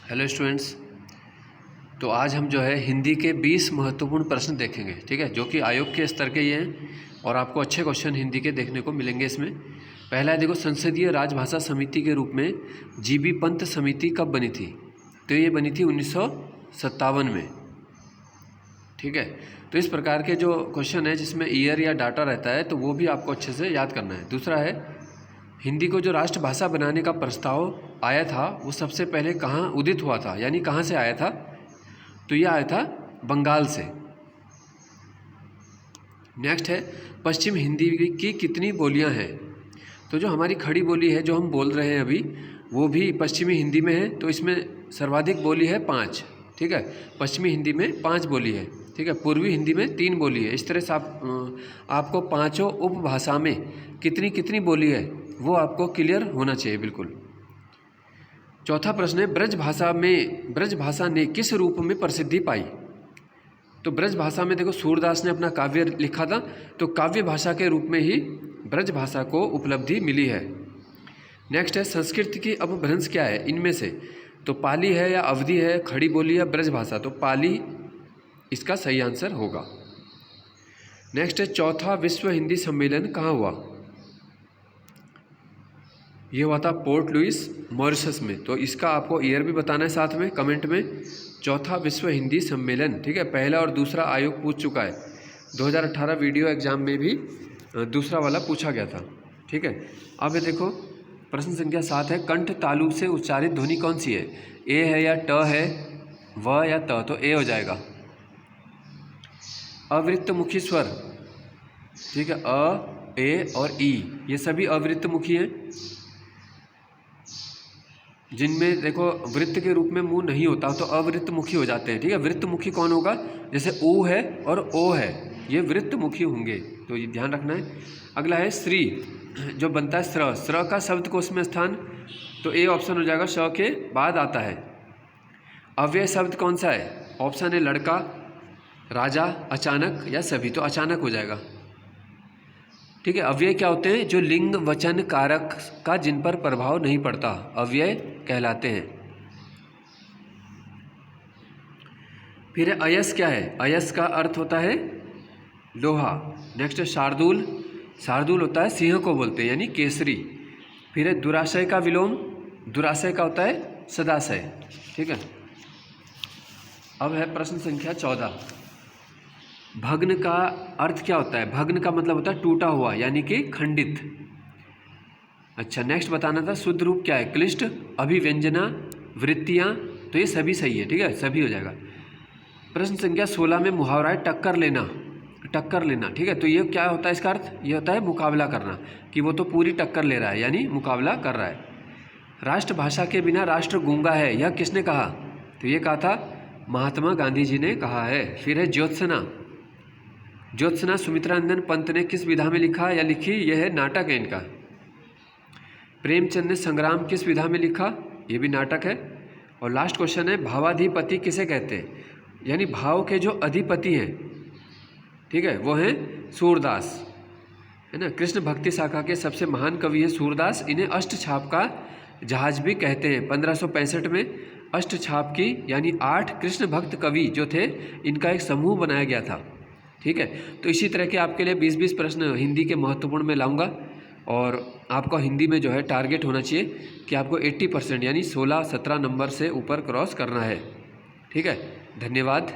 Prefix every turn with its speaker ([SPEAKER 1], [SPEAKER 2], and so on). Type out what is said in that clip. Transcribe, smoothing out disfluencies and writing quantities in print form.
[SPEAKER 1] Hello students. तो आज हम जो है हिंदी के 20 महत्वपूर्ण प्रश्न देखेंगे, ठीक है, जो कि आयोग के स्तर के ये हैं और आपको अच्छे क्वेश्चन हिंदी के देखने को मिलेंगे इसमें। पहला है, देखो, संसदीय राजभाषा समिति के रूप में जीबी पंत समिति कब बनी थी? तो ये बनी थी 1957 में, ठीक है। तो इस प्रकार के जो क्वेश्चन है जिसमें ईयर या डाटा रहता है तो वो भी आपको अच्छे से याद करना है। दूसरा है, हिंदी को जो राष्ट्रभाषा बनाने का प्रस्ताव आया था वो सबसे पहले कहाँ उदित हुआ था, यानी कहाँ से आया था? तो यह आया था बंगाल से। नेक्स्ट है, पश्चिम हिंदी की कितनी बोलियां हैं? तो जो हमारी खड़ी बोली है जो हम बोल रहे हैं अभी, वो भी पश्चिमी हिंदी में है। तो इसमें सर्वाधिक बोली है 5, ठीक है। पश्चिमी हिंदी में 5 बोली है, ठीक है। पूर्वी हिंदी में 3 बोली है। इस तरह से आपको पाँचों उपभाषा में कितनी कितनी बोली है वो आपको क्लियर होना चाहिए बिल्कुल। चौथा प्रश्न है, ब्रज भाषा ने किस रूप में प्रसिद्धि पाई? तो ब्रज भाषा में देखो, सूरदास ने अपना काव्य लिखा था, तो काव्य भाषा के रूप में ही ब्रज भाषा को उपलब्धि मिली है। नेक्स्ट है, संस्कृत की अपभ्रंश क्या है इनमें से? तो पाली है या अवधी है, खड़ी बोली या ब्रज भाषा? तो पाली इसका सही आंसर होगा। नेक्स्ट है, चौथा विश्व हिंदी सम्मेलन कहाँ हुआ? ये हुआ था पोर्ट लुइस, मॉरिशस में। तो इसका आपको ईयर भी बताना है साथ में कमेंट में। चौथा विश्व हिंदी सम्मेलन, ठीक है। पहला और दूसरा आयोग पूछ चुका है, 2018 वीडियो एग्जाम में भी दूसरा वाला पूछा गया था, ठीक है। अब ये देखो, प्रश्न संख्या 7 है, कंठ तालु से उच्चारित ध्वनि कौन सी है? ए है या ट है, व या त? तो ए हो जाएगा। अवृत्तमुखी स्वर, ठीक है, अ, ए और ई, ये सभी अवृत्तमुखी हैं, जिनमें देखो वृत्त के रूप में मुंह नहीं होता तो अवृत्तमुखी हो जाते हैं, ठीक है। वृत्तमुखी कौन होगा? जैसे ऊ है और ओ है, ये वृत्तमुखी होंगे, तो ये ध्यान रखना है। अगला है श्री, जो बनता है स्र का शब्दकोश में स्थान, तो ए ऑप्शन हो जाएगा, श के बाद आता है। अव्यय शब्द कौन सा है? ऑप्शन है लड़का, राजा, अचानक या सभी, तो अचानक हो जाएगा, ठीक है। अव्यय क्या होते हैं? जो लिंग वचन कारक का जिन पर प्रभाव नहीं पड़ता, अव्यय कहलाते हैं। फिर अयस क्या है? अयस का अर्थ होता है लोहा। नेक्स्ट है शार्दूल, शार्दूल होता है सिंह को बोलते हैं, यानी केसरी। फिर है दुराशय का विलोम, दुराशय का होता है सदाशय, ठीक है। अब है प्रश्न संख्या 14, भग्न का अर्थ क्या होता है? भग्न का मतलब होता है टूटा हुआ, यानी कि खंडित। अच्छा, नेक्स्ट बताना था, शुद्ध रूप क्या है? क्लिष्ट, अभिव्यंजना, वृत्तियाँ, तो ये सभी सही है, ठीक है, सभी हो जाएगा। प्रश्न संख्या 16 में मुहावरा है टक्कर लेना, टक्कर लेना, ठीक है। तो ये क्या होता है? इसका अर्थ ये होता है मुकाबला करना, कि वो तो पूरी टक्कर ले रहा है, यानी मुकाबला कर रहा है। राष्ट्रभाषा के बिना राष्ट्र गूंगा है, यह किसने कहा? तो ये कहा था महात्मा गांधी जी ने कहा है। फिर है ज्योत्सना, ज्योत्सना सुमित्रानंदन पंत ने किस विधा में लिखा या लिखी? यह है नाटक है इनका। प्रेमचंद ने संग्राम किस विधा में लिखा? ये भी नाटक है। और लास्ट क्वेश्चन है, भावाधिपति किसे कहते हैं? यानी भाव के जो अधिपति हैं, ठीक है, वो हैं सूरदास, है ना। कृष्ण भक्ति शाखा के सबसे महान कवि हैं सूरदास। इन्हें अष्टछाप का जहाज भी कहते हैं। 1565 में अष्टछाप की, यानी 8 कृष्ण भक्त कवि जो थे, इनका एक समूह बनाया गया था, ठीक है। तो इसी तरह के आपके लिए 20-20 प्रश्न हिंदी के महत्वपूर्ण में लाऊंगा, और आपका हिंदी में जो है टारगेट होना चाहिए कि आपको 80% यानी 16-17 नंबर से ऊपर क्रॉस करना है, ठीक है। धन्यवाद।